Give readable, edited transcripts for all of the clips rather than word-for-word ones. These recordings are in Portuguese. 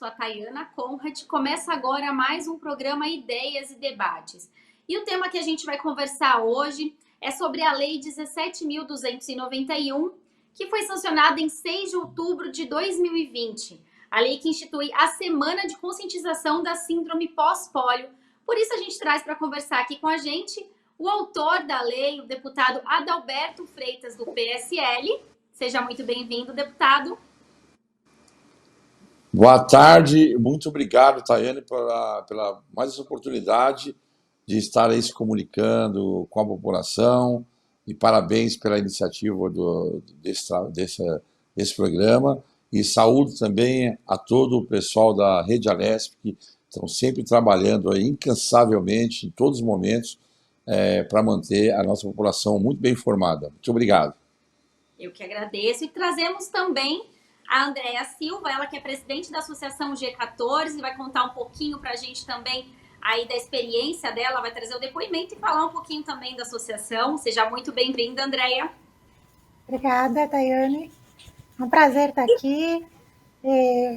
sou a Tayana Conrad. Começa agora mais um programa Ideias e Debates. E o tema que a gente vai conversar hoje é sobre a Lei 17.291, que foi sancionada em 6 de outubro de 2020. A lei que institui a Semana de Conscientização da Síndrome Pós-Pólio. Por isso a gente traz para conversar aqui com a gente o autor da lei, o deputado Adalberto Freitas, do PSL. Seja muito bem-vindo, deputado. Boa tarde, muito obrigado, Tayane, pela mais essa oportunidade de estar aí se comunicando com a população e parabéns pela iniciativa desse programa e saúdo também a todo o pessoal da Rede Alesp que estão sempre trabalhando aí incansavelmente em todos os momentos para manter a nossa população muito bem informada. Muito obrigado. Eu que agradeço e trazemos também a Andréia Silva, ela que é presidente da Associação G14, vai contar um pouquinho para a gente também aí da experiência dela, vai trazer o depoimento e falar um pouquinho também da associação. Seja muito bem-vinda, Andréia. Obrigada, Tayane. É um prazer estar aqui.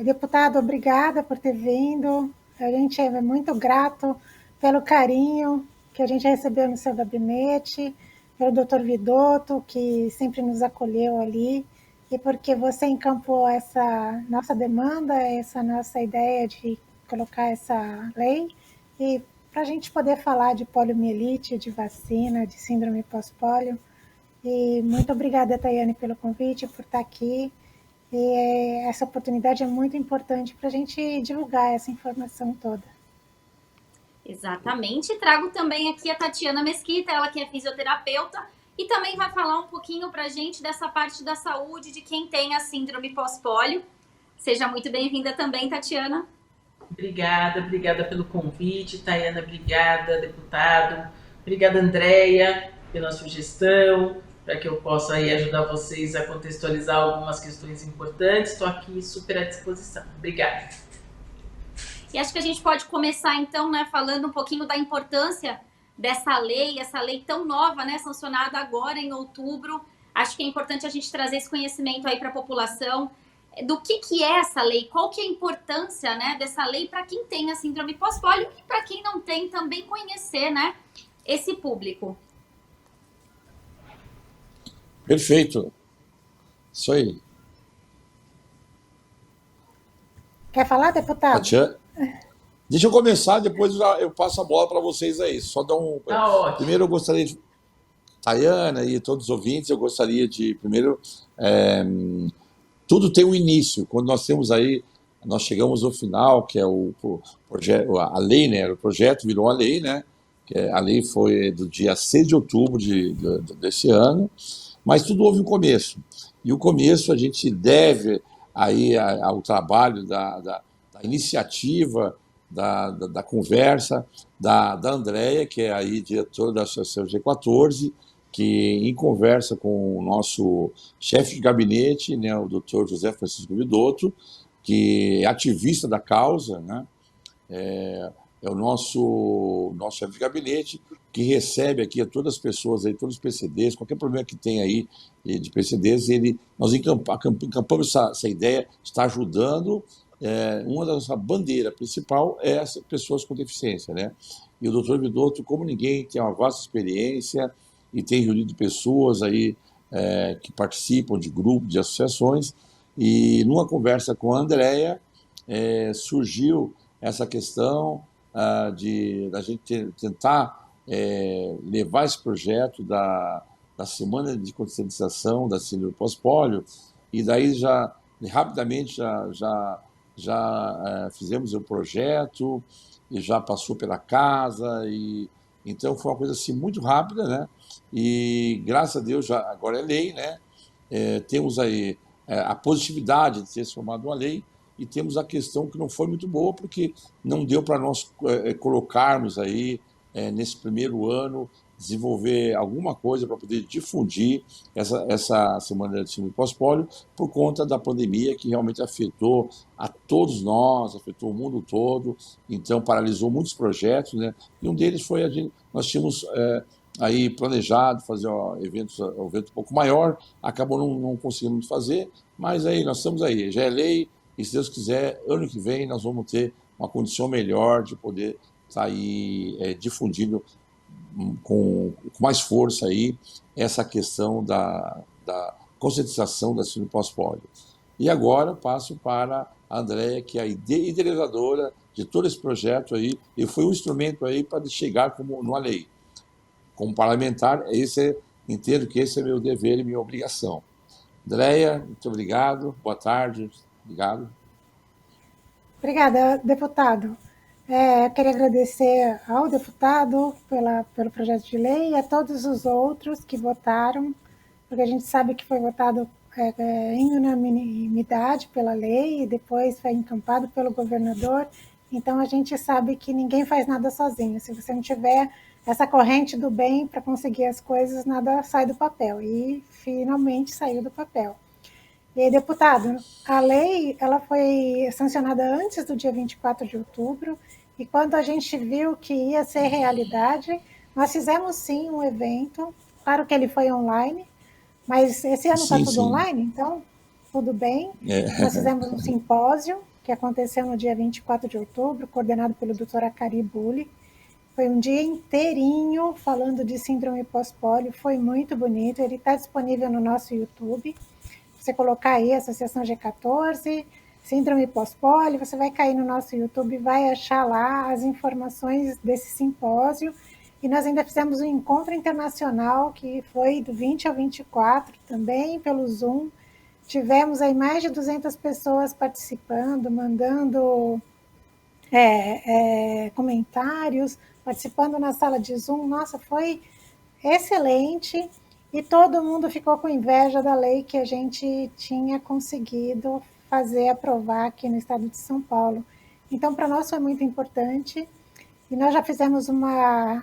Deputado, obrigada por ter vindo. A gente é muito grato pelo carinho que a gente recebeu no seu gabinete, pelo doutor Vidotto, que sempre nos acolheu ali, e porque você encampou essa nossa demanda, essa nossa ideia de colocar essa lei, e para a gente poder falar de poliomielite, de vacina, de síndrome pós-pólio. E muito obrigada, Tayane, pelo convite, por estar aqui. E essa oportunidade é muito importante para a gente divulgar essa informação toda. Exatamente. Trago também aqui a Tatiana Mesquita, ela que é fisioterapeuta, e também vai falar um pouquinho para a gente dessa parte da saúde de quem tem a síndrome pós-pólio. Seja muito bem-vinda também, Tatiana. Obrigada pelo convite, Tayana, obrigada, deputado. Obrigada, Andréia, pela sugestão, para que eu possa aí ajudar vocês a contextualizar algumas questões importantes. Estou aqui super à disposição. Obrigada. E acho que a gente pode começar, então, né, falando um pouquinho da importância dessa lei, essa lei tão nova, né, sancionada agora em outubro. Acho que é importante a gente trazer esse conhecimento aí para a população do que é essa lei, qual que é a importância, né, dessa lei para quem tem a síndrome pós-pólio e para quem não tem também conhecer, né, esse público. Perfeito. Isso aí. Quer falar, deputado? Tatiana? Deixa eu começar, depois eu passo a bola para vocês aí. Só dar um. Primeiro eu gostaria de. Tayana e todos os ouvintes, eu gostaria de. Primeiro, tudo tem um início. Quando nós temos aí, nós chegamos ao final, que é o projeto, a lei, né? O projeto virou uma lei, né? A lei foi do dia 6 de outubro desse ano, mas tudo houve um começo. E o começo a gente deve aí ao trabalho da iniciativa, da conversa da Andréia, que é aí diretora da Associação G14, que em conversa com o nosso chefe de gabinete, né, o doutor José Francisco Vidotto, que é ativista da causa, né, é o nosso chefe de gabinete, que recebe aqui a todas as pessoas, aí, todos os PCDs, qualquer problema que tem aí de PCDs, nós encampamos essa ideia, está ajudando. Uma da nossa bandeira principal é as pessoas com deficiência, né? E o doutor Vidotto, como ninguém, tem uma vasta experiência e tem reunido pessoas aí que participam de grupos, de associações, e numa conversa com a Andréia surgiu essa questão da gente tentar levar esse projeto da Semana de Conscientização da Síndrome Pós-Pólio, e daí já rapidamente já fizemos o projeto e já passou pela casa, e então foi uma coisa assim muito rápida, né? E graças a Deus já agora é lei, né? Temos aí a positividade de ter se formado uma lei, e temos a questão que não foi muito boa, porque não deu para nós colocarmos aí, nesse primeiro ano, desenvolver alguma coisa para poder difundir essa Semana de Síndrome Pós-Pólio, por conta da pandemia, que realmente afetou a todos nós, afetou o mundo todo, então paralisou muitos projetos, né? E um deles foi nós tínhamos aí planejado fazer um evento um pouco maior, acabou não conseguindo fazer, mas aí nós estamos aí, já é lei, e se Deus quiser, ano que vem nós vamos ter uma condição melhor de poder estar aí difundindo com mais força aí essa questão da conscientização da síndrome pós-pólio. E agora passo para a Andréia, que é a idealizadora de todo esse projeto aí, e foi um instrumento aí para chegar como numa lei. Como parlamentar, entendo que esse é meu dever e minha obrigação. Andréia, muito obrigado, boa tarde, obrigado. Obrigada, deputado. Eu queria agradecer ao deputado pelo projeto de lei e a todos os outros que votaram, porque a gente sabe que foi votado em unanimidade pela lei e depois foi encampado pelo governador. Então, a gente sabe que ninguém faz nada sozinho. Se você não tiver essa corrente do bem para conseguir as coisas, nada sai do papel. E, finalmente, saiu do papel. E, deputado, a lei ela foi sancionada antes do dia 24 de outubro, e quando a gente viu que ia ser realidade, nós fizemos sim um evento, claro que ele foi online, mas esse ano está tudo online, então tudo bem. Nós fizemos um simpósio que aconteceu no dia 24 de outubro, coordenado pelo Dr. Acari Bulli. Foi um dia inteirinho falando de síndrome pós-pólio, foi muito bonito, ele está disponível no nosso YouTube. Você colocar aí Associação G14, síndrome pós-pólio, você vai cair no nosso YouTube e vai achar lá as informações desse simpósio. E nós ainda fizemos um encontro internacional, que foi do 20 ao 24, também pelo Zoom. Tivemos aí mais de 200 pessoas participando, mandando comentários, participando na sala de Zoom. Nossa, foi excelente. E todo mundo ficou com inveja da lei que a gente tinha conseguido fazer aprovar aqui no estado de São Paulo. Então, para nós foi muito importante. E nós já fizemos uma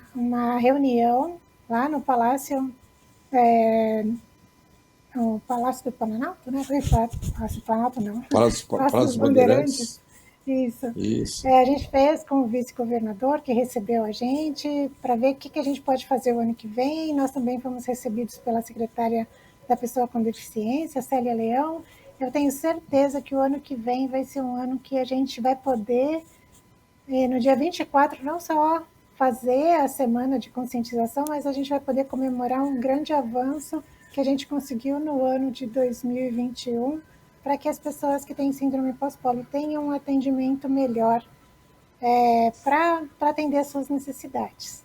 reunião lá no Palácio, no Palácio do Planalto, né? Palácio do Planalto, não. Palácio dos Bandeirantes. Isso. A gente fez com o vice-governador, que recebeu a gente, para ver o que a gente pode fazer o ano que vem. Nós também fomos recebidos pela secretária da Pessoa com Deficiência, Célia Leão. Eu tenho certeza que o ano que vem vai ser um ano que a gente vai poder, no dia 24, não só fazer a semana de conscientização, mas a gente vai poder comemorar um grande avanço que a gente conseguiu no ano de 2021, para que as pessoas que têm síndrome pós-pólio tenham um atendimento melhor para atender as suas necessidades.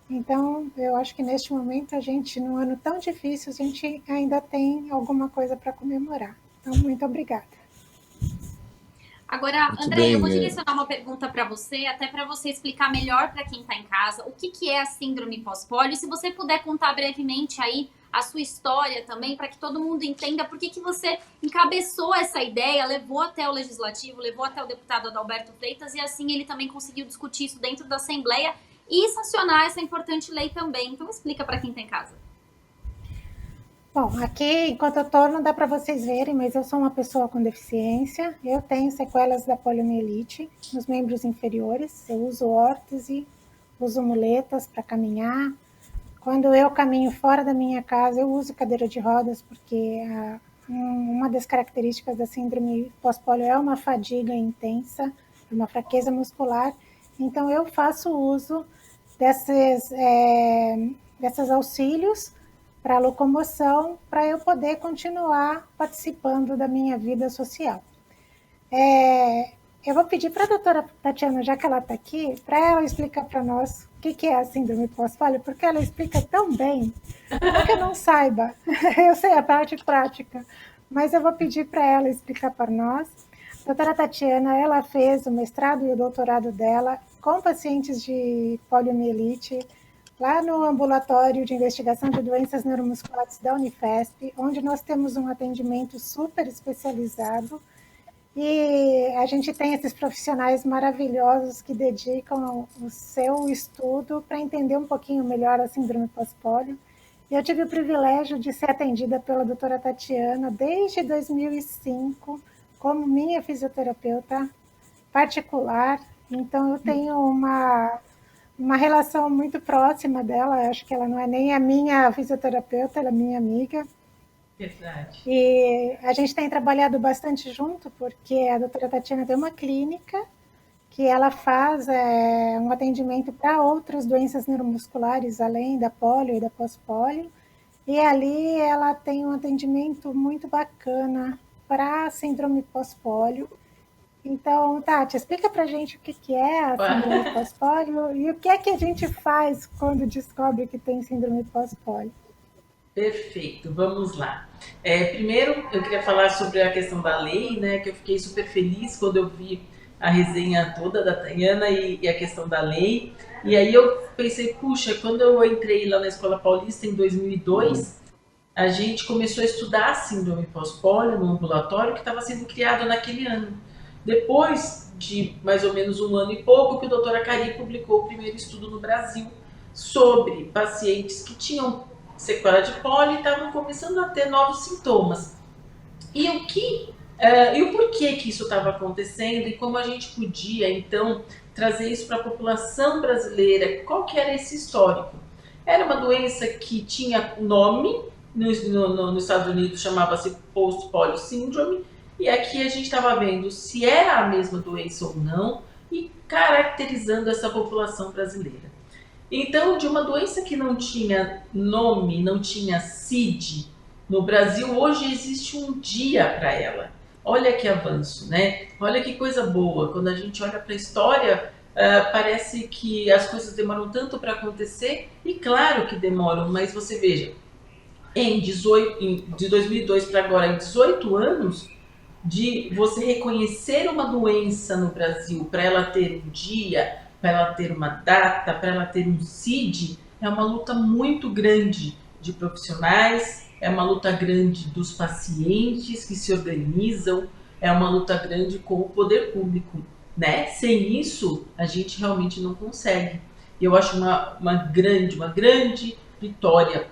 Então, eu acho que neste momento, a gente, num ano tão difícil, a gente ainda tem alguma coisa para comemorar. Então, muito obrigada. Agora, André, eu vou direcionar uma pergunta para você, até para você explicar melhor para quem está em casa o que é a síndrome pós-pólio, e se você puder contar brevemente aí a sua história também, para que todo mundo entenda por que você encabeçou essa ideia, levou até o Legislativo, levou até o deputado Adalberto Freitas, e assim ele também conseguiu discutir isso dentro da Assembleia e sancionar essa importante lei também. Então, explica para quem está em casa. Bom, aqui, enquanto eu estou, não dá para vocês verem, mas eu sou uma pessoa com deficiência, eu tenho sequelas da poliomielite nos membros inferiores, eu uso órtese, uso muletas para caminhar. Quando eu caminho fora da minha casa, eu uso cadeira de rodas, porque uma das características da síndrome pós-pólio é uma fadiga intensa, uma fraqueza muscular. Então, eu faço uso desses auxílios para locomoção, para eu poder continuar participando da minha vida social. Eu vou pedir para a doutora Tatiana, já que ela está aqui, para ela explicar para nós o que é a síndrome pós-pólio, porque ela explica tão bem, não que eu não saiba, eu sei a parte prática, mas eu vou pedir para ela explicar para nós. A doutora Tatiana, ela fez o mestrado e o doutorado dela com pacientes de poliomielite, lá no ambulatório de investigação de doenças neuromusculares da Unifesp, onde nós temos um atendimento super especializado, e a gente tem esses profissionais maravilhosos que dedicam o seu estudo para entender um pouquinho melhor a síndrome pós-pólio. Eu tive o privilégio de ser atendida pela doutora Tatiana desde 2005, como minha fisioterapeuta particular. Então, eu tenho uma relação muito próxima dela. Acho que ela não é nem a minha fisioterapeuta, ela é minha amiga. Verdade. E a gente tem trabalhado bastante junto, porque a doutora Tatiana tem uma clínica que ela faz um atendimento para outras doenças neuromusculares, além da polio e da pós-polio. E ali ela tem um atendimento muito bacana para síndrome pós-polio. Então, Tati, explica para a gente o que é a síndrome pós-polio e o que é que a gente faz quando descobre que tem síndrome pós-polio. Perfeito, vamos lá. Primeiro, eu queria falar sobre a questão da lei, né? Que eu fiquei super feliz quando eu vi a resenha toda da Tayana e a questão da lei. E aí eu pensei, puxa, quando eu entrei lá na Escola Paulista em 2002, a gente começou a estudar a síndrome pós-polio no ambulatório que estava sendo criado naquele ano. Depois de mais ou menos um ano e pouco, que o Dr. Acari publicou o primeiro estudo no Brasil sobre pacientes que tinham sequela de polio e estavam começando a ter novos sintomas. E o porquê que isso estava acontecendo e como a gente podia, então, trazer isso para a população brasileira. Qual que era esse histórico? Era uma doença que tinha nome, nos Estados Unidos chamava-se post-polio syndrome, e aqui a gente estava vendo se era a mesma doença ou não e caracterizando essa população brasileira. Então, de uma doença que não tinha nome, não tinha CID no Brasil, hoje existe um dia para ela. Olha que avanço, né? Olha que coisa boa. Quando a gente olha para a história, parece que as coisas demoram tanto para acontecer, e claro que demoram, mas você veja, de 2002 para agora, em 18 anos, de você reconhecer uma doença no Brasil, para ela ter um dia, para ela ter uma data, para ela ter um CID, é uma luta muito grande de profissionais, é uma luta grande dos pacientes que se organizam, é uma luta grande com o poder público, né? Sem isso, a gente realmente não consegue. Eu acho uma grande vitória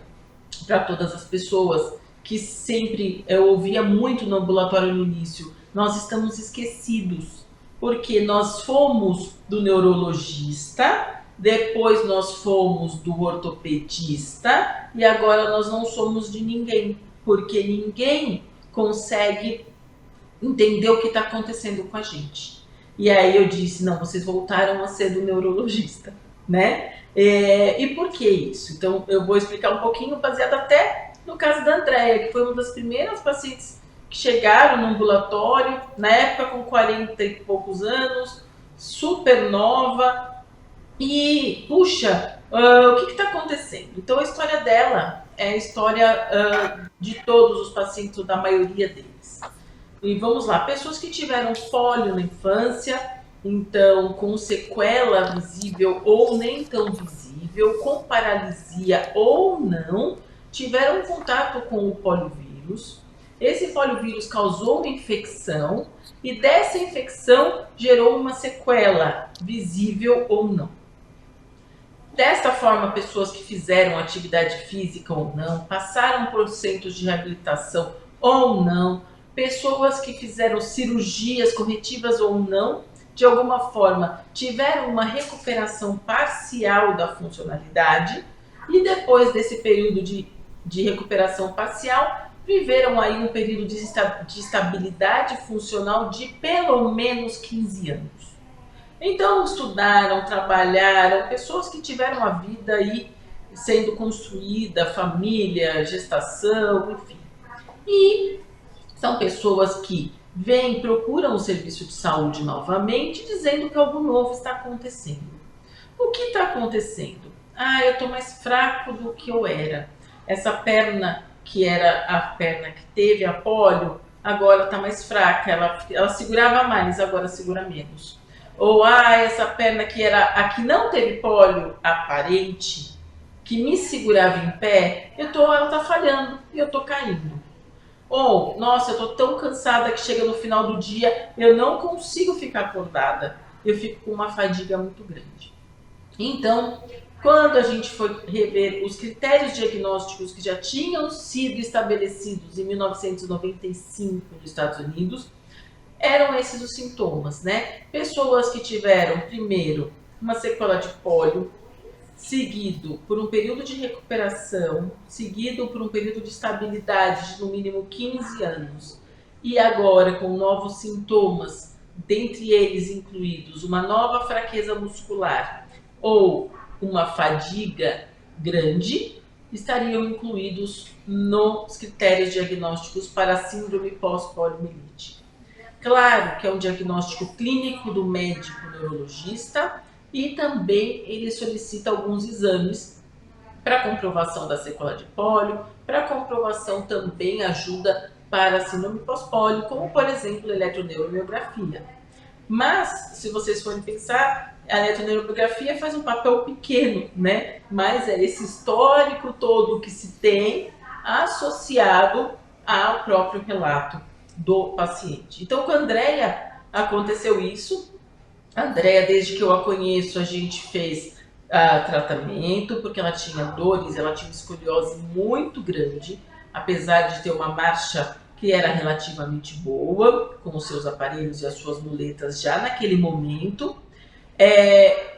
para todas as pessoas, que sempre eu ouvia muito no ambulatório no início, nós estamos esquecidos, porque nós fomos do neurologista, depois nós fomos do ortopedista e agora nós não somos de ninguém, porque ninguém consegue entender o que está acontecendo com a gente. E aí eu disse, não, vocês voltaram a ser do neurologista, né? E por que isso? Então eu vou explicar um pouquinho, baseado até no caso da Andréia, que foi uma das primeiras pacientes que chegaram no ambulatório, na época com 40 e poucos anos, super nova, e puxa, o que está acontecendo? Então a história dela é a história de todos os pacientes, ou da maioria deles. E vamos lá, pessoas que tiveram polio na infância, então com sequela visível ou nem tão visível, com paralisia ou não, tiveram contato com o poliovírus. Esse poliovírus causou uma infecção e dessa infecção gerou uma sequela, visível ou não. Desta forma, pessoas que fizeram atividade física ou não, passaram por centros de reabilitação ou não, pessoas que fizeram cirurgias corretivas ou não, de alguma forma tiveram uma recuperação parcial da funcionalidade e depois desse período de recuperação parcial, viveram aí um período de estabilidade funcional de pelo menos 15 anos. Então estudaram, trabalharam, pessoas que tiveram a vida aí sendo construída, família, gestação, enfim. E são pessoas que vêm, procuram o serviço de saúde novamente, dizendo que algo novo está acontecendo. O que está acontecendo? Eu estou mais fraco do que eu era. Essa perna, que era a perna que teve a polio, agora está mais fraca, ela segurava mais, agora segura menos. Ou, essa perna que era a que não teve polio aparente, que me segurava em pé, ela está falhando e eu estou caindo. Ou, nossa, eu estou tão cansada que chega no final do dia, eu não consigo ficar acordada, eu fico com uma fadiga muito grande. Então, quando a gente foi rever os critérios diagnósticos que já tinham sido estabelecidos em 1995 nos Estados Unidos, eram esses os sintomas, né? Pessoas que tiveram, primeiro, uma sequela de polio, seguido por um período de recuperação, seguido por um período de estabilidade de no mínimo 15 anos, e agora com novos sintomas, dentre eles incluídos uma nova fraqueza muscular ou uma fadiga grande, estariam incluídos nos critérios diagnósticos para a síndrome pós-poliomielite. Claro que é um diagnóstico clínico do médico neurologista e também ele solicita alguns exames para comprovação da sequela de pólio, para comprovação também ajuda para a síndrome pós-pólio, como por exemplo a eletroneuromiografia. Mas, se vocês forem pensar, a eletroneuromiografia faz um papel pequeno, né? Mas é esse histórico todo que se tem associado ao próprio relato do paciente. Então, com a Andréia aconteceu isso. A Andréia, desde que eu a conheço, a gente fez tratamento, porque ela tinha dores, ela tinha uma escoliose muito grande, apesar de ter uma marcha que era relativamente boa, com os seus aparelhos e as suas muletas já naquele momento.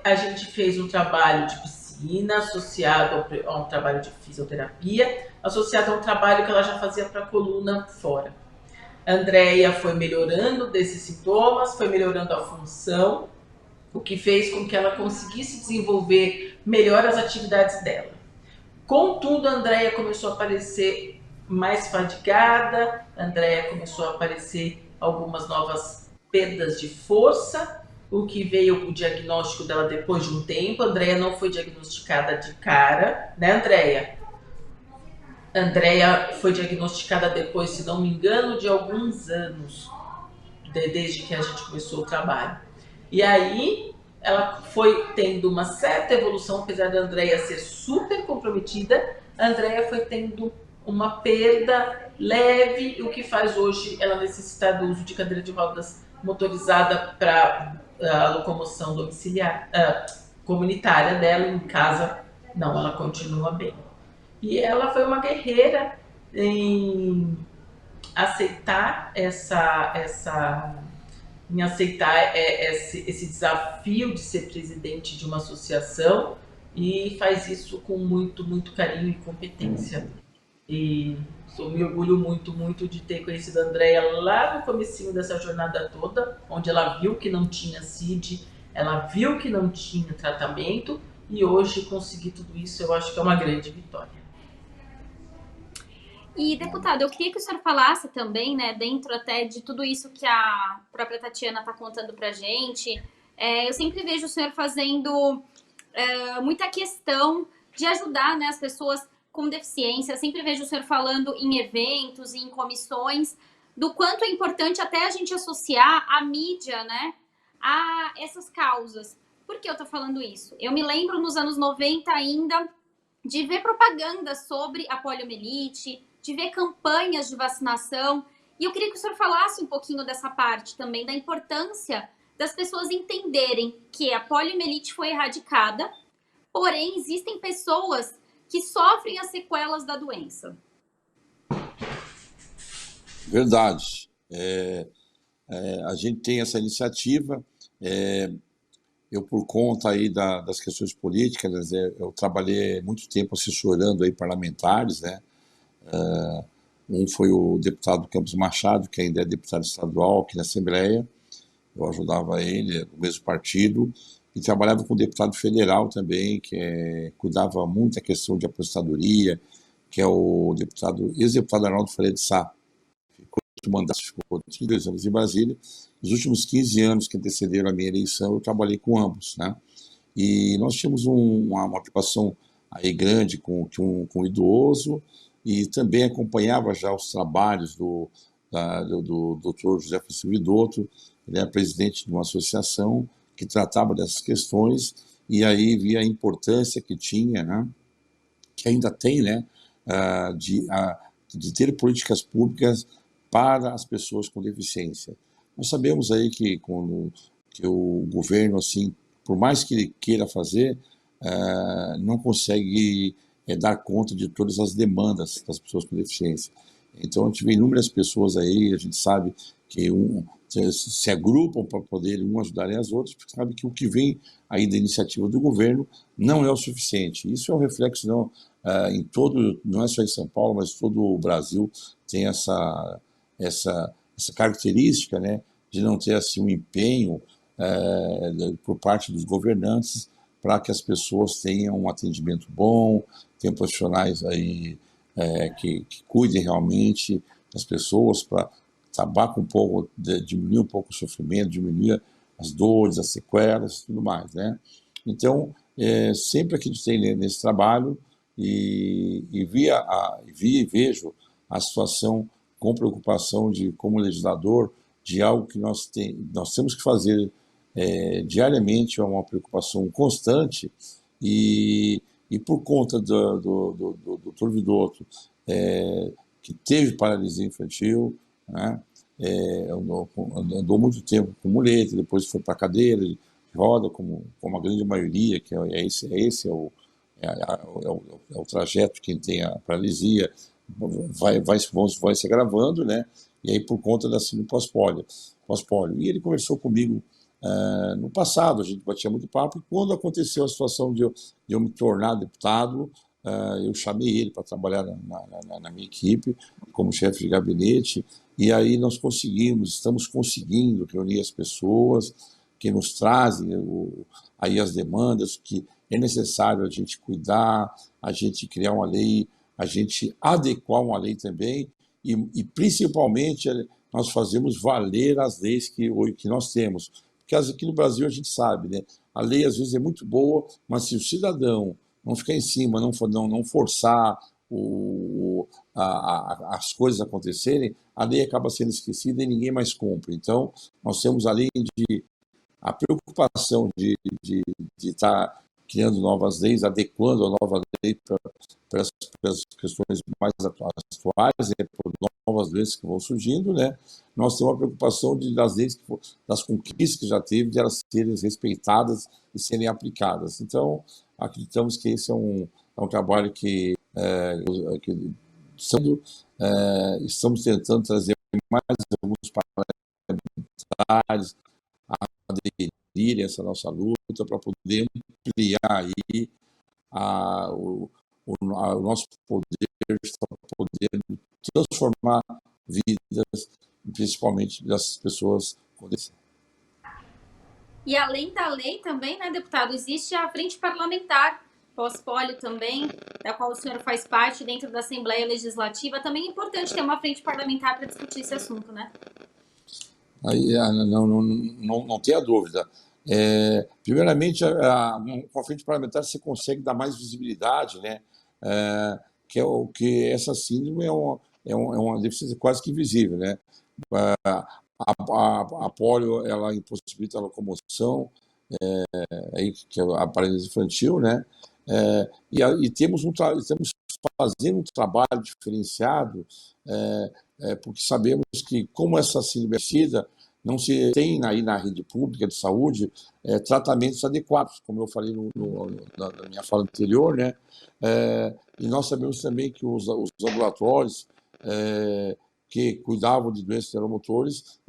A gente fez um trabalho de piscina, associado a um trabalho de fisioterapia, associado a um trabalho que ela já fazia para a coluna fora. A Andréia foi melhorando desses sintomas, foi melhorando a função, o que fez com que ela conseguisse desenvolver melhor as atividades dela. Contudo, a Andréia começou a aparecer mais fadigada, a Andréia começou a aparecer algumas novas perdas de força, o que veio o diagnóstico dela depois de um tempo. A Andréia não foi diagnosticada de cara, né, Andréia? A Andréia foi diagnosticada depois, se não me engano, de alguns anos, desde que a gente começou o trabalho. E aí, ela foi tendo uma certa evolução, apesar da Andréia ser super comprometida, a Andréia foi tendo uma perda leve, o que faz hoje ela necessitar do uso de cadeira de rodas motorizada para a locomoção domiciliar, comunitária dela. Em casa, não, ela continua bem. E ela foi uma guerreira em aceitar esse desafio de ser presidente de uma associação, e faz isso com muito, muito carinho e competência. E me orgulho muito, muito de ter conhecido a Andréia lá no comecinho dessa jornada toda, onde ela viu que não tinha CID, ela viu que não tinha tratamento, e hoje conseguir tudo isso, eu acho que é uma grande vitória. E, deputado, eu queria que o senhor falasse também, né, dentro até de tudo isso que a própria Tatiana está contando para a gente. Eu sempre vejo o senhor fazendo muita questão de ajudar, né, as pessoas com deficiência. Eu sempre vejo o senhor falando em eventos e em comissões do quanto é importante até a gente associar a mídia, né, a essas causas. Por que eu estou falando isso? Eu me lembro nos anos 90 ainda de ver propaganda sobre a poliomielite, de ver campanhas de vacinação. E eu queria que o senhor falasse um pouquinho dessa parte também, da importância das pessoas entenderem que a poliomielite foi erradicada, porém existem pessoas que sofrem as sequelas da doença. Verdade. A gente tem essa iniciativa. Eu, por conta aí das questões políticas, eu trabalhei muito tempo assessorando aí parlamentares, né? Um foi o deputado Campos Machado, que ainda é deputado estadual aqui na Assembleia. Eu ajudava ele, do mesmo partido, e trabalhava com o deputado federal também, que cuidava muito da questão de aposentadoria, que é o ex-deputado Arnaldo Faria de Sá. Ficou 32 anos em Brasília. Nos últimos 15 anos que antecederam a minha eleição, eu trabalhei com ambos, né? E nós tínhamos uma preocupação aí grande com o idoso, e também acompanhava já os trabalhos do Dr. José Francisco Vidotto. Ele é presidente de uma associação que tratava dessas questões, e aí via a importância que tinha, né, que ainda tem, né, de ter políticas públicas para as pessoas com deficiência. Nós sabemos aí que o governo, assim, por mais que ele queira fazer, não consegue dar conta de todas as demandas das pessoas com deficiência. Então, a gente vê inúmeras pessoas aí, a gente sabe que se agrupam para poder um ajudarem as outras, porque sabe que o que vem aí da iniciativa do governo não é o suficiente. Isso é um reflexo em todo, não é só em São Paulo, mas todo o Brasil tem essa característica, né, de não ter assim um empenho por parte dos governantes para que as pessoas tenham um atendimento bom, tenham profissionais aí que cuidem realmente das pessoas para acabar um pouco, diminuir um pouco o sofrimento, diminuir as dores, as sequelas e tudo mais, né? Então, sempre acreditei nesse trabalho e vi e vejo a situação com preocupação como legislador, de algo que nós temos que fazer diariamente, é uma preocupação constante, e por conta do Dr. Vidotto, que teve paralisia infantil, né? Andou muito tempo com muleta, depois foi para a cadeira de roda, como a grande maioria, que esse é o trajeto. Quem tem a paralisia vai se agravando, né? E aí por conta da síndrome pós-pólio. E ele conversou comigo no passado, a gente batia muito papo, e quando aconteceu a situação de eu me tornar deputado, eu chamei ele para trabalhar na minha equipe como chefe de gabinete, e aí nós estamos conseguindo reunir as pessoas que nos trazem aí as demandas, que é necessário a gente cuidar, a gente criar uma lei, a gente adequar uma lei também, e principalmente nós fazemos valer as leis que nós temos. Porque aqui no Brasil a gente sabe, né? A lei às vezes é muito boa, mas se o cidadão não ficar em cima, não forçar as coisas acontecerem, a lei acaba sendo esquecida e ninguém mais cumpre. Então, nós temos, além de a preocupação de estar criando novas leis, adequando a nova lei para as questões mais atuais, né, por novas leis que vão surgindo, né? Nós temos a preocupação das conquistas que já teve, de elas serem respeitadas e serem aplicadas. Então, acreditamos que esse é um trabalho que estamos tentando trazer mais alguns parlamentares a aderirem a essa nossa luta para poder ampliar aí o nosso poder, para poder transformar vidas, principalmente das pessoas com deficiência. E além da lei também, né, deputado, existe a frente parlamentar pós-pólio também, da qual o senhor faz parte dentro da Assembleia Legislativa. Também é importante ter uma frente parlamentar para discutir esse assunto, né? Aí, não tenha dúvida. Primeiramente, com a frente parlamentar você consegue dar mais visibilidade, né? Que essa síndrome é uma deficiência quase que invisível, né? A pólio, ela impossibilita a locomoção, que é a paralisia infantil, né? E estamos fazendo um trabalho diferenciado, porque sabemos que, como essa síndrome é conhecida, não se tem aí na rede pública de saúde tratamentos adequados, como eu falei na minha fala anterior, né? E nós sabemos também que os ambulatórios que cuidavam de doenças neuromotores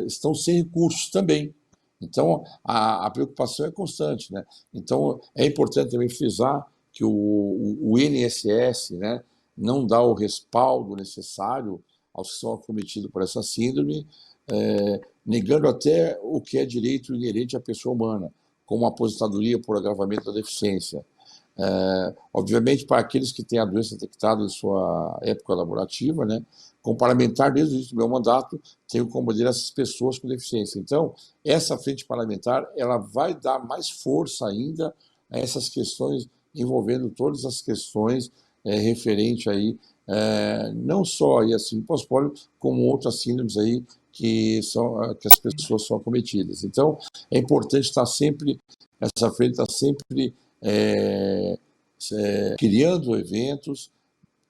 estão sem recursos também. Então, a preocupação é constante, né? Então, é importante também frisar que o INSS, né, não dá o respaldo necessário aos que são acometidos por essa síndrome, negando até o que é direito inerente à pessoa humana, como a aposentadoria por agravamento da deficiência. Obviamente, para aqueles que têm a doença detectada em sua época laborativa, né, como parlamentar, desde o início do meu mandato, tenho como bandeira essas pessoas com deficiência. Então, essa frente parlamentar, ela vai dar mais força ainda a essas questões, envolvendo todas as questões referentes aí, não só aí a síndrome pós-pólio, como outras síndromes aí que as pessoas são acometidas. Então, é importante estar sempre, essa frente está sempre criando eventos,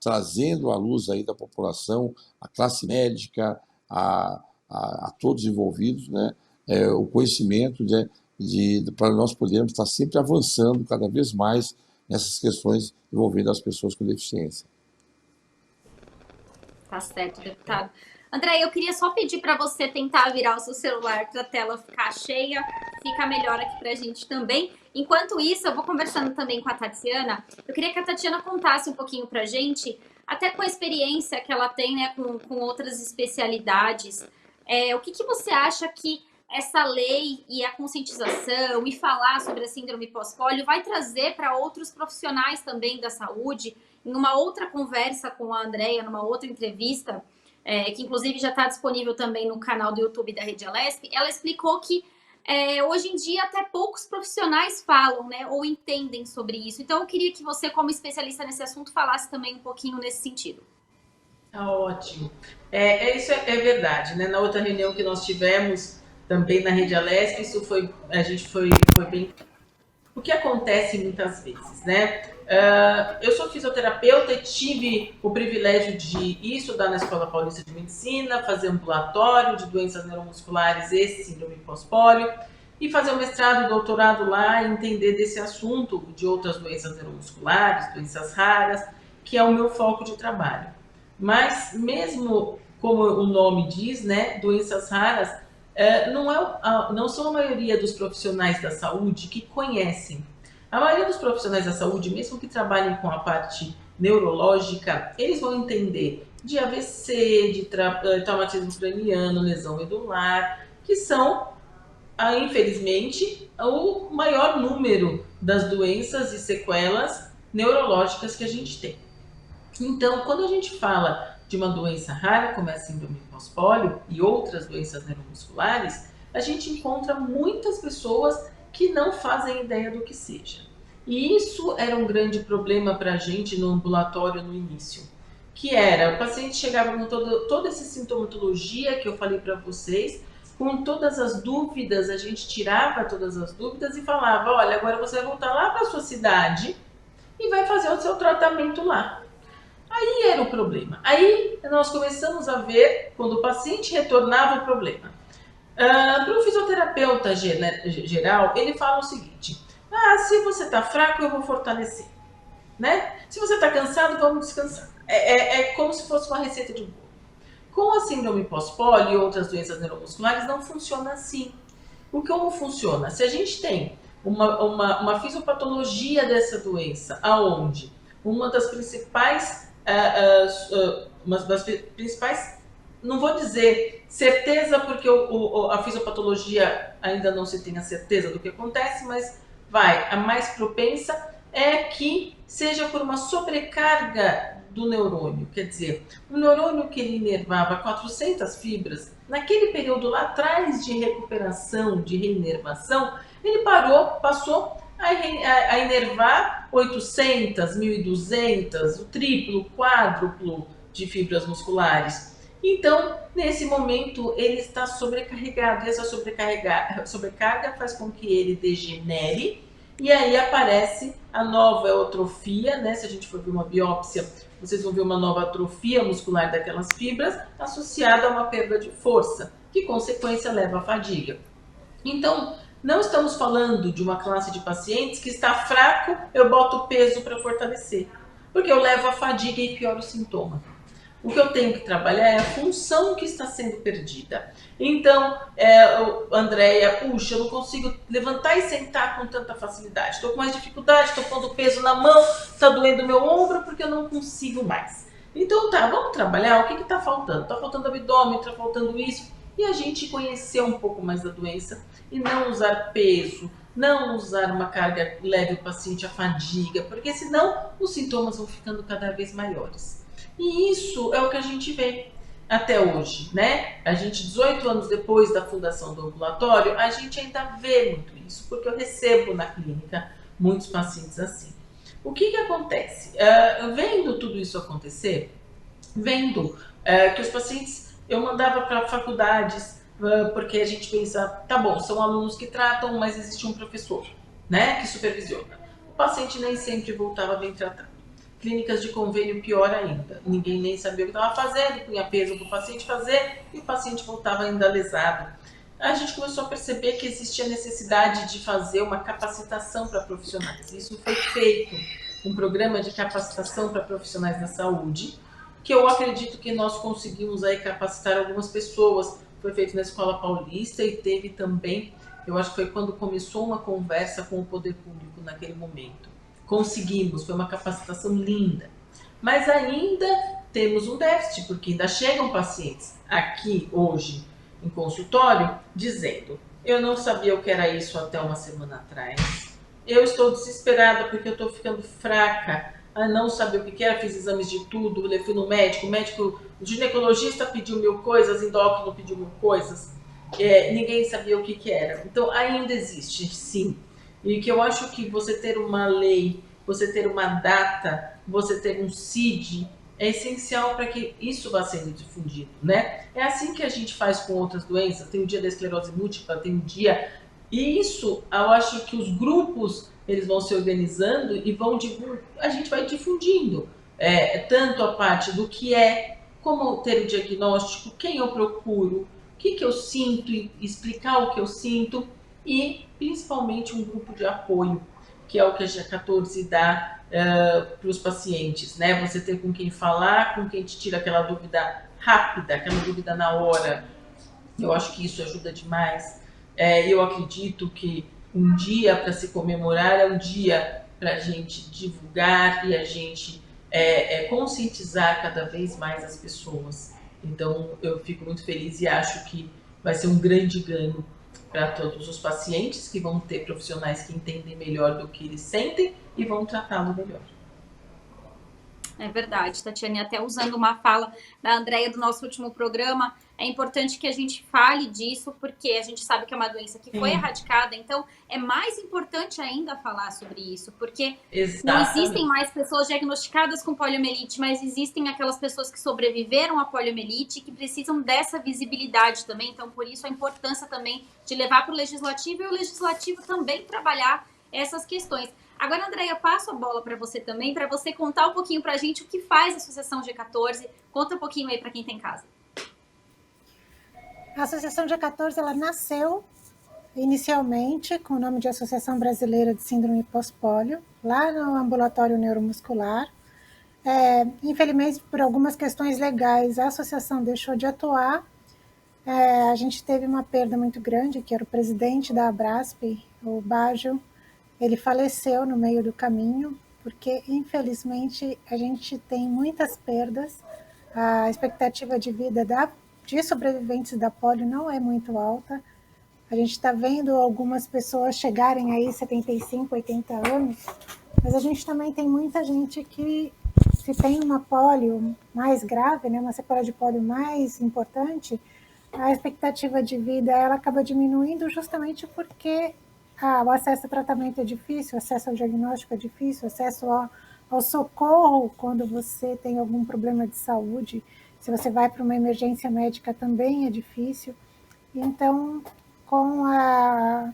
trazendo à luz aí da população, a classe médica, a todos envolvidos, né, o conhecimento para nós podermos estar sempre avançando cada vez mais nessas questões envolvendo as pessoas com deficiência. Tá certo, deputado. André, eu queria só pedir para você tentar virar o seu celular para a tela ficar cheia, fica melhor aqui para a gente também. Enquanto isso, eu vou conversando também com a Tatiana. Eu queria que a Tatiana contasse um pouquinho para a gente, até com a experiência que ela tem, né, com outras especialidades. O que você acha que essa lei e a conscientização e falar sobre a síndrome pós-pólio vai trazer para outros profissionais também da saúde? Em uma outra conversa com a Andréia, numa outra entrevista, que inclusive já está disponível também no canal do YouTube da Rede Alesp, ela explicou que hoje em dia até poucos profissionais falam, né, ou entendem sobre isso. Então eu queria que você, como especialista nesse assunto, falasse também um pouquinho nesse sentido. Ótimo. Isso é verdade, né? Na outra reunião que nós tivemos também na Rede Alesp, a gente foi bem. O que acontece muitas vezes, né? Eu sou fisioterapeuta e tive o privilégio de ir estudar na Escola Paulista de Medicina, fazer ambulatório de doenças neuromusculares e síndrome pós-pólio, e fazer o mestrado e doutorado lá e entender desse assunto de outras doenças neuromusculares, doenças raras, que é o meu foco de trabalho. Mas mesmo como o nome diz, né, doenças raras, não são a maioria dos profissionais da saúde que conhecem. A maioria dos profissionais da saúde, mesmo que trabalhem com a parte neurológica, eles vão entender de AVC, de traumatismo craniano, lesão medular, que são, infelizmente, o maior número das doenças e sequelas neurológicas que a gente tem. Então, quando a gente fala de uma doença rara, como é a síndrome pós-pólio e outras doenças neuromusculares, a gente encontra muitas pessoas que não fazem ideia do que seja. E isso era um grande problema para a gente no ambulatório no início, que era, o paciente chegava com toda essa sintomatologia que eu falei para vocês, com todas as dúvidas, a gente tirava todas as dúvidas e falava, olha, agora você vai voltar lá para a sua cidade e vai fazer o seu tratamento lá. Aí era o problema. Aí nós começamos a ver, quando o paciente retornava, o problema. Para o fisioterapeuta geral, ele fala o seguinte, se você está fraco, eu vou fortalecer. Né? Se você está cansado, vamos descansar. É como se fosse uma receita de bolo. Com a síndrome pós-pólio e outras doenças neuromusculares, não funciona assim. Como funciona? Se a gente tem uma fisiopatologia dessa doença, aonde uma das principais não vou dizer certeza, porque a fisiopatologia ainda não se tem a certeza do que acontece, mas a mais propensa é que seja por uma sobrecarga do neurônio. Quer dizer, o neurônio que ele inervava 400 fibras, naquele período lá atrás de recuperação, de reinervação, ele passou a inervar 800, 1.200, o triplo, o quádruplo de fibras musculares. Então, nesse momento, ele está sobrecarregado. E essa sobrecarga faz com que ele degenere. E aí aparece a nova atrofia, né? Se a gente for ver uma biópsia, vocês vão ver uma nova atrofia muscular daquelas fibras associada a uma perda de força, que consequência leva à fadiga. Então, não estamos falando de uma classe de pacientes que está fraco, eu boto peso para fortalecer, porque eu levo a fadiga e pioro o sintoma. O que eu tenho que trabalhar é a função que está sendo perdida. Então, Andréia, puxa, eu não consigo levantar e sentar com tanta facilidade. Estou com mais dificuldade, estou pondo peso na mão, está doendo meu ombro porque eu não consigo mais. Então vamos trabalhar, o que está faltando? Está faltando abdômen, está faltando isso. E a gente conhecer um pouco mais da doença e não usar peso, não usar uma carga leve o paciente à fadiga, porque senão os sintomas vão ficando cada vez maiores. E isso é o que a gente vê até hoje, né? A gente, 18 anos depois da fundação do ambulatório, a gente ainda vê muito isso, porque eu recebo na clínica muitos pacientes assim. O que acontece? Vendo tudo isso acontecer, vendo que os pacientes, eu mandava para faculdades, porque a gente pensa, tá bom, são alunos que tratam, mas existe um professor, né, que supervisiona. O paciente nem sempre voltava bem tratado. Clínicas de convênio, pior ainda. Ninguém nem sabia o que estava fazendo, punha peso para o paciente fazer e o paciente voltava ainda lesado. A gente começou a perceber que existia necessidade de fazer uma capacitação para profissionais. Isso foi feito, um programa de capacitação para profissionais da saúde, que eu acredito que nós conseguimos aí capacitar algumas pessoas. Foi feito na Escola Paulista e teve também, eu acho que foi quando começou uma conversa com o poder público naquele momento. Conseguimos, foi uma capacitação linda. Mas ainda temos um déficit, porque ainda chegam pacientes aqui hoje em consultório dizendo: eu não sabia o que era isso até uma semana atrás. Eu estou desesperada porque eu estou ficando fraca. Não sabia o que era, fiz exames de tudo, fui no médico, o ginecologista pediu 1000 coisas, endócrino pediu 1000 coisas. Ninguém sabia o que era. Então ainda existe, sim. E que eu acho que você ter uma lei, você ter uma data, você ter um CID, é essencial para que isso vá sendo difundido, né? É assim que a gente faz com outras doenças. Tem o dia da esclerose múltipla, tem o dia... E isso, eu acho que os grupos, eles vão se organizando e a gente vai difundindo. Tanto a parte do que como ter o diagnóstico, quem eu procuro, o que eu sinto, explicar o que eu sinto e, principalmente, um grupo de apoio, que é o que a G14 dá para os pacientes, né? Você ter com quem falar, com quem te tira aquela dúvida rápida, aquela dúvida na hora. Eu acho que isso ajuda demais. Eu acredito que um dia para se comemorar é um dia para a gente divulgar e a gente conscientizar cada vez mais as pessoas. Então, eu fico muito feliz e acho que vai ser um grande ganho para todos os pacientes, que vão ter profissionais que entendem melhor do que eles sentem e vão tratá-lo melhor. É verdade, Tatiane, até usando uma fala da Andréia do nosso último programa, é importante que a gente fale disso, porque a gente sabe que é uma doença que foi erradicada, então é mais importante ainda falar sobre isso, porque não existem mais pessoas diagnosticadas com poliomielite, mas existem aquelas pessoas que sobreviveram à poliomielite e que precisam dessa visibilidade também, então por isso a importância também de levar para o legislativo e o legislativo também trabalhar essas questões. Agora, Andréia, passo a bola para você também, para você contar um pouquinho para a gente o que faz a Associação G14. Conta um pouquinho aí para quem está em casa. A Associação G14 ela nasceu inicialmente com o nome de Associação Brasileira de Síndrome Pós-Pólio, lá no ambulatório neuromuscular. Infelizmente, por algumas questões legais, a associação deixou de atuar. A gente teve uma perda muito grande, que era o presidente da Abrasp, o Baggio. Ele faleceu no meio do caminho, porque, infelizmente, a gente tem muitas perdas. A expectativa de vida de sobreviventes da polio não é muito alta. A gente está vendo algumas pessoas chegarem aí 75, 80 anos, mas a gente também tem muita gente que, se tem uma polio mais grave, né, uma sequela de polio mais importante, a expectativa de vida ela acaba diminuindo justamente porque o acesso ao tratamento é difícil, o acesso ao diagnóstico é difícil, o acesso ao socorro quando você tem algum problema de saúde, se você vai para uma emergência médica também é difícil. Então, com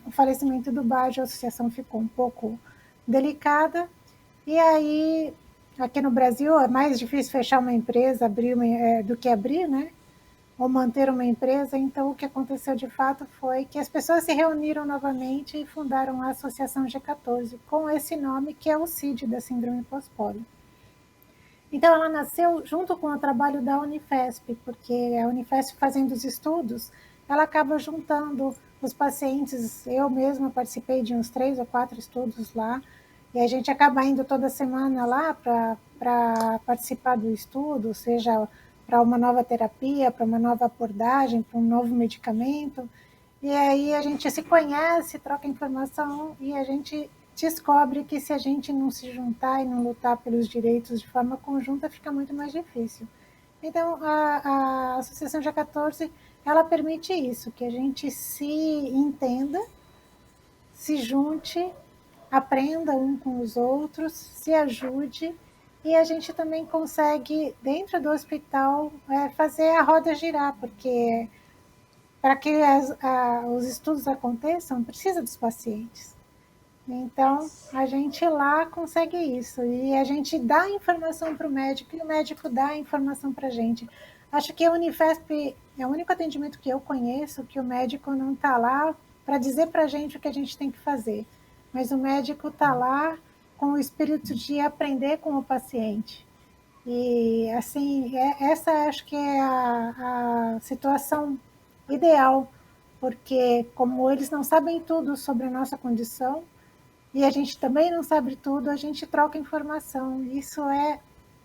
o falecimento do Baggio, a associação ficou um pouco delicada, e aí, aqui no Brasil, é mais difícil fechar uma empresa do que abrir, né? Ou manter uma empresa. Então, o que aconteceu de fato foi que as pessoas se reuniram novamente e fundaram a Associação G14, com esse nome, que é o CID, da Síndrome Pós-Pólio. Então, ela nasceu junto com o trabalho da Unifesp, porque a Unifesp, fazendo os estudos, ela acaba juntando os pacientes. Eu mesma participei de uns 3 ou 4 estudos lá, e a gente acaba indo toda semana lá para participar do estudo, seja para uma nova terapia, para uma nova abordagem, para um novo medicamento. E aí a gente se conhece, troca informação e a gente descobre que se a gente não se juntar e não lutar pelos direitos de forma conjunta, fica muito mais difícil. Então, a Associação G14, ela permite isso, que a gente se entenda, se junte, aprenda um com os outros, se ajude, e a gente também consegue, dentro do hospital, fazer a roda girar, porque para que os estudos aconteçam, precisa dos pacientes. Então, a gente lá consegue isso, e a gente dá informação para o médico, e o médico dá informação para a gente. Acho que a Unifesp é o único atendimento que eu conheço que o médico não está lá para dizer para a gente o que a gente tem que fazer, mas o médico está lá com o espírito de aprender com o paciente. E, assim, essa acho que é a situação ideal, porque como eles não sabem tudo sobre a nossa condição, e a gente também não sabe tudo, a gente troca informação. Isso é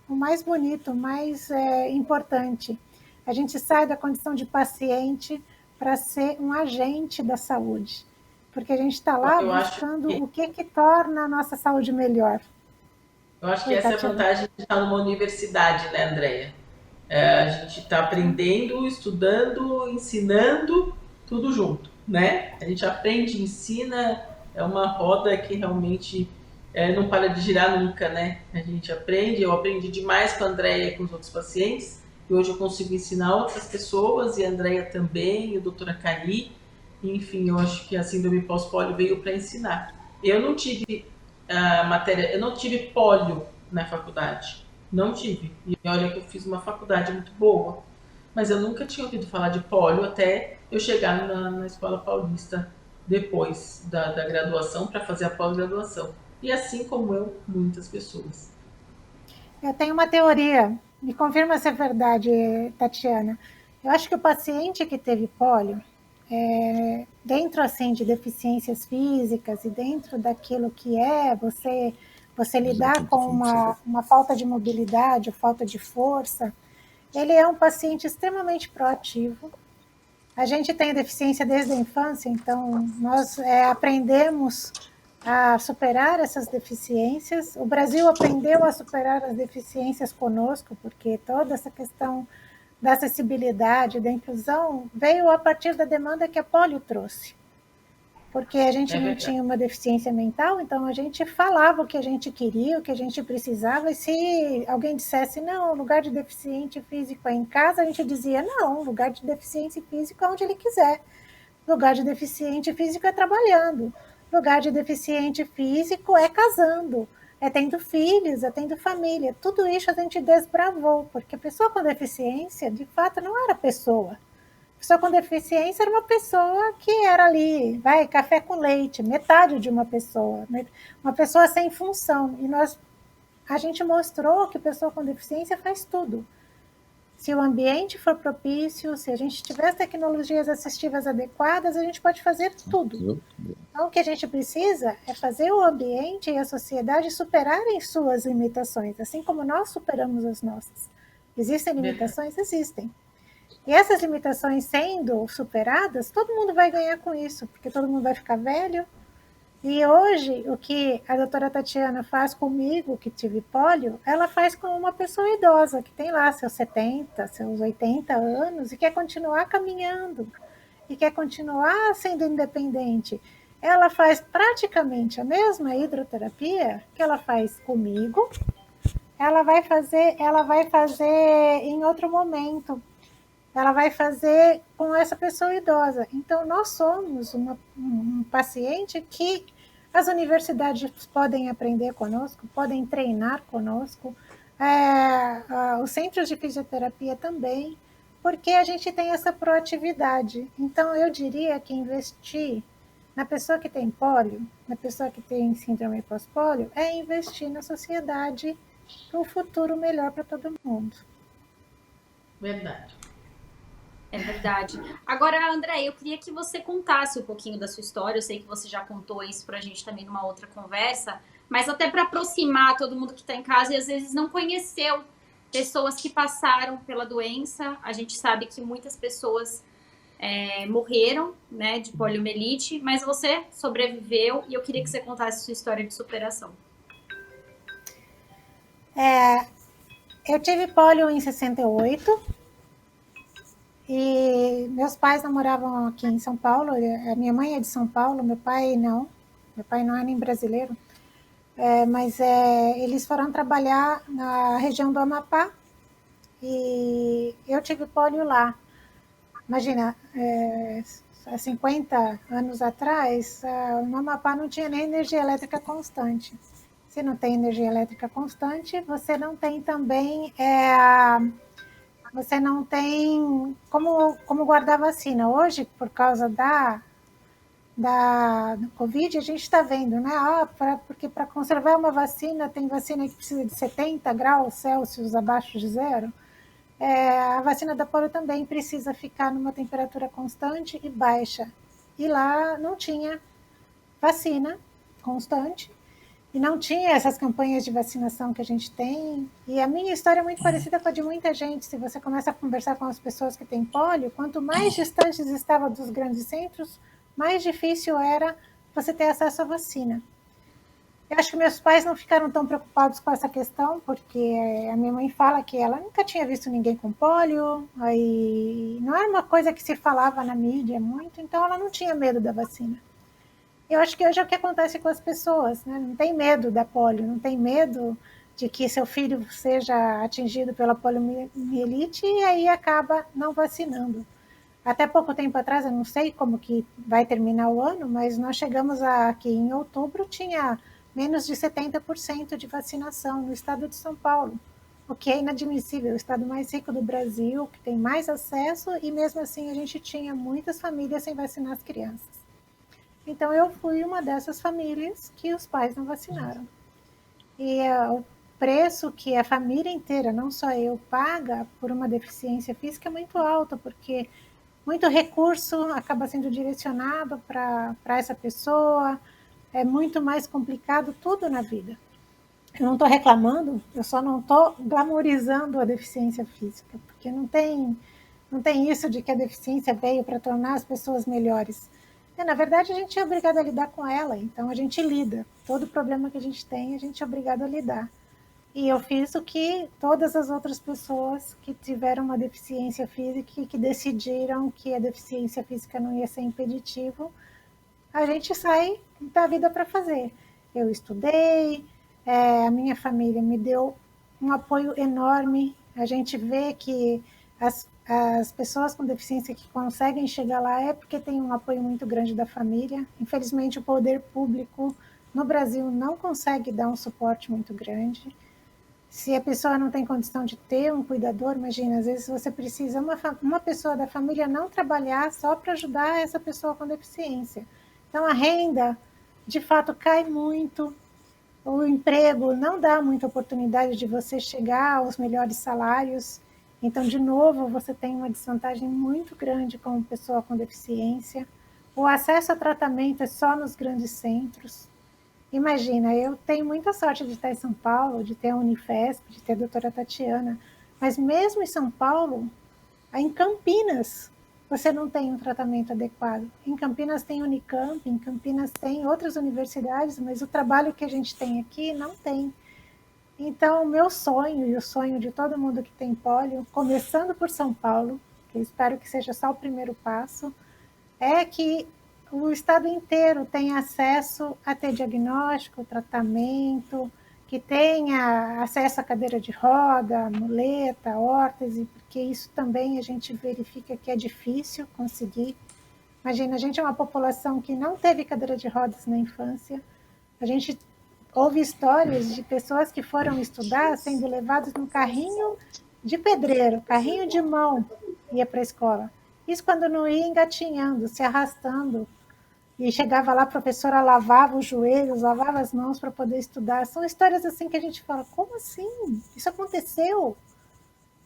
o mais bonito, o mais importante. A gente sai da condição de paciente para ser um agente da saúde, porque a gente está lá Eu acho buscando que, o que torna a nossa saúde melhor. eu acho que Oi, essa é a Tatiana. vantagem de estar numa universidade, né, Andréia? A gente está aprendendo, estudando, ensinando, tudo junto, né? A gente aprende, ensina, é uma roda que realmente não para de girar nunca, né? A gente aprende, eu aprendi demais com a Andréia e com os outros pacientes, e hoje eu consigo ensinar outras pessoas, e a Andréia também, e a doutora Cari, enfim, eu acho que a síndrome pós-pólio veio para ensinar. Eu não tive matéria, eu não tive pólio na faculdade, não tive. E olha que eu fiz uma faculdade muito boa, mas eu nunca tinha ouvido falar de pólio até eu chegar na Escola Paulista depois da graduação para fazer a pós-graduação. E assim como eu, muitas pessoas. Eu tenho uma teoria, me confirma se é verdade, Tatiana. Eu acho que o paciente que teve pólio, dentro assim de deficiências físicas e dentro daquilo que é você lidar com uma falta de mobilidade, falta de força, ele é um paciente extremamente proativo. A gente tem deficiência desde a infância, então nós aprendemos a superar essas deficiências. O Brasil aprendeu a superar as deficiências conosco, porque toda essa questão da acessibilidade, da inclusão, veio a partir da demanda que a polio trouxe. Porque a gente É não verdade. tinha uma deficiência mental, então a gente falava o que a gente queria, o que a gente precisava, e se alguém dissesse, não, lugar de deficiente físico é em casa, a gente dizia, não, lugar de deficiente físico é onde ele quiser. Lugar de deficiente físico é trabalhando. Lugar de deficiente físico é casando, é tendo filhos, é tendo família. Tudo isso a gente desbravou, porque a pessoa com deficiência, de fato, não era pessoa. A pessoa com deficiência era uma pessoa que era ali, vai, café com leite, metade de uma pessoa sem função. E a gente mostrou que a pessoa com deficiência faz tudo. Se o ambiente for propício, se a gente tiver as tecnologias assistivas adequadas, a gente pode fazer tudo. Então, o que a gente precisa é fazer o ambiente e a sociedade superarem suas limitações, assim como nós superamos as nossas. Existem limitações? Existem. E essas limitações sendo superadas, todo mundo vai ganhar com isso, porque todo mundo vai ficar velho. E hoje, o que a doutora Tatiana faz comigo, que tive pólio, ela faz com uma pessoa idosa, que tem lá seus 70, seus 80 anos, e quer continuar caminhando, e quer continuar sendo independente. Ela faz praticamente a mesma hidroterapia que ela faz comigo, ela vai fazer em outro momento, ela vai fazer com essa pessoa idosa. Então, nós somos um paciente que as universidades podem aprender conosco, podem treinar conosco, os centros de fisioterapia também, porque a gente tem essa proatividade. Então, eu diria que investir na pessoa que tem pólio, na pessoa que tem síndrome pós-pólio, é investir na sociedade para um futuro melhor para todo mundo. Verdade. É verdade. Agora, André, eu queria que você contasse um pouquinho da sua história. Eu sei que você já contou isso pra gente também numa outra conversa, mas até para aproximar todo mundo que está em casa e às vezes não conheceu pessoas que passaram pela doença. A gente sabe que muitas pessoas morreram, né, de poliomielite, mas você sobreviveu e eu queria que você contasse a sua história de superação. Eu tive pólio em 68 e meus pais não moravam aqui em São Paulo. A minha mãe é de São Paulo, meu pai não. Meu pai não é nem brasileiro. Mas eles foram trabalhar na região do Amapá e eu tive pólio lá. Imagina, há 50 anos atrás, no Amapá não tinha nem energia elétrica constante. Se não tem energia elétrica constante, você não tem também você não tem como guardar vacina. Hoje, por causa do Covid, a gente está vendo, né? Porque para conservar uma vacina, tem vacina que precisa de 70 graus Celsius abaixo de zero. A vacina da polio também precisa ficar numa temperatura constante e baixa. E lá não tinha vacina constante e não tinha essas campanhas de vacinação que a gente tem. E a minha história é muito parecida com a de muita gente. Se você começa a conversar com as pessoas que têm polio, quanto mais distantes estava dos grandes centros, mais difícil era você ter acesso à vacina. Eu acho que meus pais não ficaram tão preocupados com essa questão, porque a minha mãe fala que ela nunca tinha visto ninguém com pólio, aí não era uma coisa que se falava na mídia muito, então ela não tinha medo da vacina. Eu acho que hoje é o que acontece com as pessoas, né? Não tem medo da polio, não tem medo de que seu filho seja atingido pela poliomielite e aí acaba não vacinando. Até pouco tempo atrás, eu não sei como que vai terminar o ano, mas nós chegamos aqui em outubro, tinha menos de 70% de vacinação no estado de São Paulo, o que é inadmissível, o estado mais rico do Brasil, que tem mais acesso, e mesmo assim a gente tinha muitas famílias sem vacinar as crianças. Então eu fui uma dessas famílias que os pais não vacinaram. E o preço que a família inteira, não só eu, paga por uma deficiência física é muito alto, porque muito recurso acaba sendo direcionado para essa pessoa, é muito mais complicado tudo na vida. Eu não estou reclamando, eu só não estou glamorizando a deficiência física, porque não tem isso de que a deficiência veio para tornar as pessoas melhores. Na verdade, a gente é obrigado a lidar com ela, então a gente lida. Todo problema que a gente tem, a gente é obrigado a lidar. E eu fiz o que todas as outras pessoas que tiveram uma deficiência física e que decidiram que a deficiência física não ia ser impeditivo, a gente sai da vida para fazer. Eu estudei, a minha família me deu um apoio enorme. A gente vê que as pessoas com deficiência que conseguem chegar lá é porque tem um apoio muito grande da família. Infelizmente, o poder público no Brasil não consegue dar um suporte muito grande. Se a pessoa não tem condição de ter um cuidador, imagina, às vezes você precisa uma pessoa da família não trabalhar só para ajudar essa pessoa com deficiência. Então, a renda, de fato, cai muito. O emprego não dá muita oportunidade de você chegar aos melhores salários. Então, de novo, você tem uma desvantagem muito grande como pessoa com deficiência. O acesso a tratamento é só nos grandes centros. Imagina, eu tenho muita sorte de estar em São Paulo, de ter a Unifesp, de ter a doutora Tatiana, mas mesmo em São Paulo, em Campinas, você não tem um tratamento adequado. Em Campinas tem Unicamp, em Campinas tem outras universidades, mas o trabalho que a gente tem aqui não tem. Então, o meu sonho e o sonho de todo mundo que tem pólio, começando por São Paulo, que eu espero que seja só o primeiro passo, é que o estado inteiro tenha acesso a ter diagnóstico, tratamento, que tenha acesso à cadeira de roda, muleta, órtese, porque isso também a gente verifica que é difícil conseguir. Imagina, a gente é uma população que não teve cadeira de rodas na infância, a gente ouve histórias de pessoas que foram estudar sendo levadas num carrinho de pedreiro, carrinho de mão, ia para a escola. Isso quando não ia engatinhando, se arrastando, e chegava lá, a professora lavava os joelhos, lavava as mãos para poder estudar. São histórias assim que a gente fala, como assim? Isso aconteceu?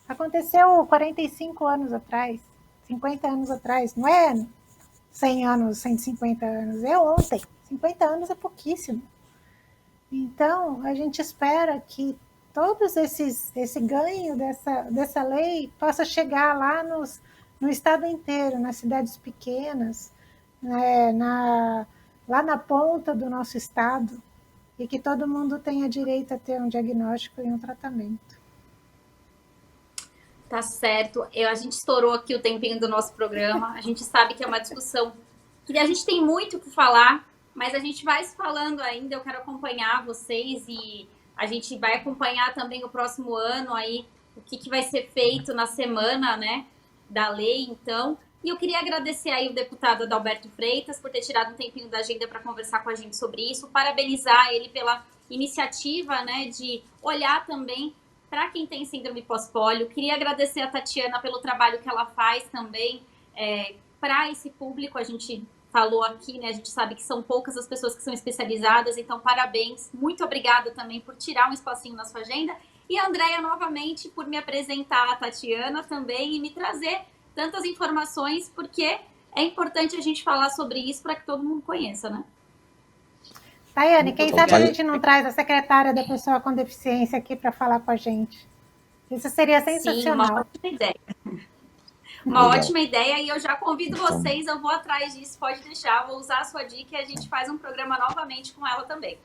Aconteceu 45 anos atrás, 50 anos atrás, não é 100 anos, 150 anos, é ontem. 50 anos é pouquíssimo. Então, a gente espera que todos esse ganho dessa lei possa chegar lá no estado inteiro, nas cidades pequenas, né, lá na ponta do nosso estado, e que todo mundo tenha direito a ter um diagnóstico e um tratamento. Tá certo. A gente estourou aqui o tempinho do nosso programa. A gente sabe que é uma discussão que a gente tem muito o que falar, mas a gente vai se falando ainda. Eu quero acompanhar vocês e a gente vai acompanhar também o próximo ano aí, o que vai ser feito na semana, né, da lei, então. E eu queria agradecer aí o deputado Adalberto Freitas por ter tirado um tempinho da agenda para conversar com a gente sobre isso, parabenizar ele pela iniciativa, né, de olhar também para quem tem síndrome pós-pólio. Queria agradecer a Tatiana pelo trabalho que ela faz também para esse público. A gente falou aqui, né? A gente sabe que são poucas as pessoas que são especializadas, então parabéns. Muito obrigada também por tirar um espacinho na sua agenda. E a Andréia, novamente, por me apresentar a Tatiana também e me trazer tantas informações, porque é importante a gente falar sobre isso para que todo mundo conheça, né? Tayane, quem Então, sabe a Tay- gente não traz a secretária da pessoa com deficiência aqui para falar com a gente. Isso seria Sim, uma sensacional. ótima ideia. Uma Legal. ótima ideia e eu já convido Então, vocês, eu vou atrás disso, pode deixar, vou usar a sua dica e a gente faz um programa novamente com ela também.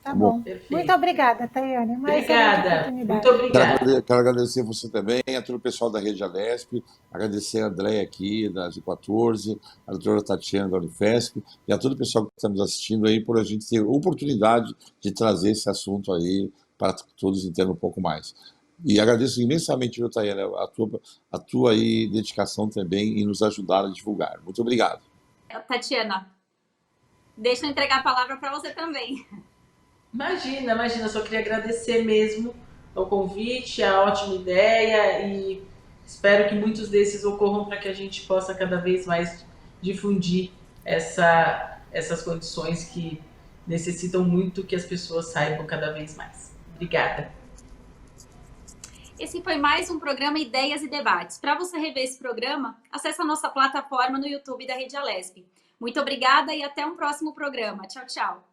Tá bom. bom. Perfeito. Muito obrigada, Tayane. Uma excelente Obrigada, oportunidade. muito obrigada. Quero agradecer você também, a todo o pessoal da Rede Alesp, agradecer a Andréia aqui, da G14, a doutora Tatiana da Unifesp, e a todo o pessoal que está nos assistindo aí, por a gente ter oportunidade de trazer esse assunto aí para que todos entendam um pouco mais. E agradeço imensamente, viu, Tayana, a tua aí dedicação também em nos ajudar a divulgar. Muito obrigado. Tatiana, deixa eu entregar a palavra para você também. Imagina, eu só queria agradecer mesmo o convite, a ótima ideia e espero que muitos desses ocorram para que a gente possa cada vez mais difundir essas condições que necessitam muito que as pessoas saibam cada vez mais. Obrigada. Esse foi mais um programa Ideias e Debates. Para você rever esse programa, acesse a nossa plataforma no YouTube da Rede Alesp. Muito obrigada e até um próximo programa. Tchau, tchau.